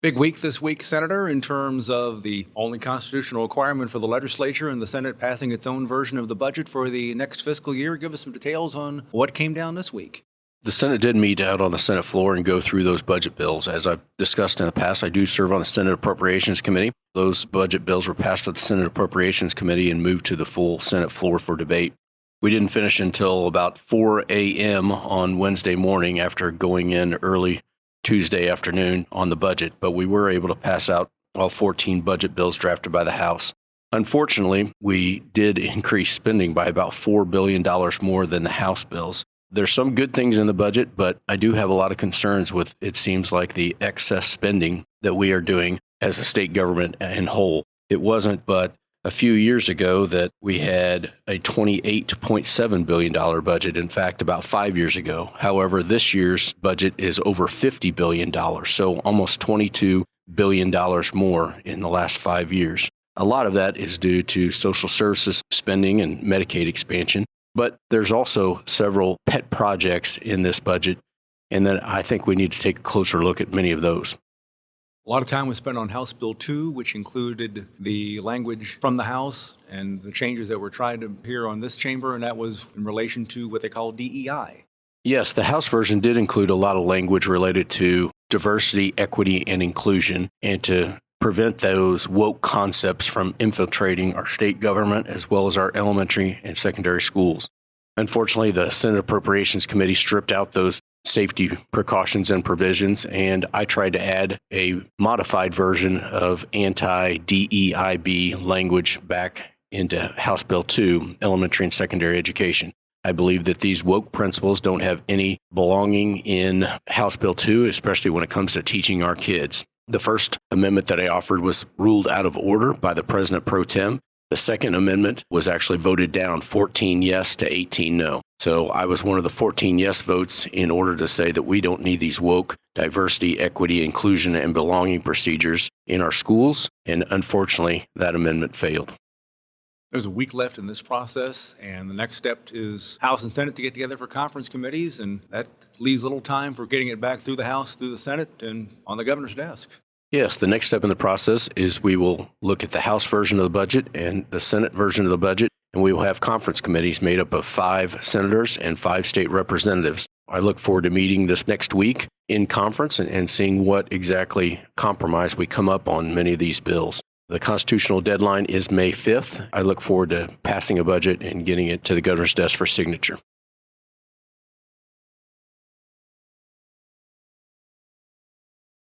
Big week this week, Senator, in terms of the only constitutional requirement for the legislature and the Senate passing its own version of the budget for the next fiscal year. Give us some details on what came down this week. The Senate did meet out on the Senate floor and go through those budget bills. As I've discussed in the past, I do serve on the Senate Appropriations Committee. Those budget bills were passed at the Senate Appropriations Committee and moved to the full Senate floor for debate. We didn't finish until about 4 a.m. on Wednesday morning after going in early Tuesday afternoon on the budget, but we were able to pass out all 14 budget bills drafted by the House. Unfortunately, we did increase spending by about $4 billion more than the House bills. There's some good things in the budget, but I do have a lot of concerns with, it seems like, the excess spending that we are doing as a state government in whole. It wasn't but a few years ago that we had a $28.7 billion budget, in fact, about 5 years ago. However, this year's budget is over $50 billion, so almost $22 billion more in the last 5 years. A lot of that is due to social services spending and Medicaid expansion, but there's also several pet projects in this budget, and then I think we need to take a closer look at many of those. A lot of time was spent on House Bill 2, which included the language from the House and the changes that were tried to appear on this chamber, and that was in relation to what they call DEI. Yes, the House version did include a lot of language related to diversity, equity, and inclusion, and to prevent those woke concepts from infiltrating our state government as well as our elementary and secondary schools. Unfortunately, the Senate Appropriations Committee stripped out those safety precautions and provisions, and I tried to add a modified version of anti-DEIB language back into House Bill 2, elementary and secondary education. I believe that these woke principles don't have any belonging in House Bill 2, especially when it comes to teaching our kids. The first amendment that I offered was ruled out of order by the President pro tem. The second amendment was actually voted down 14 yes to 18 no. So I was one of the 14 yes votes in order to say that we don't need these woke diversity, equity, inclusion, and belonging procedures in our schools. And unfortunately, that amendment failed. There's a week left in this process, and the next step is House and Senate to get together for conference committees, and that leaves little time for getting it back through the House, through the Senate, and on the governor's desk. Yes, the next step in the process is we will look at the House version of the budget and the Senate version of the budget, and we will have conference committees made up of 5 senators and 5 state representatives. I look forward to meeting this next week in conference and seeing what exactly compromise we come up on many of these bills. The constitutional deadline is May 5th. I look forward to passing a budget and getting it to the governor's desk for signature.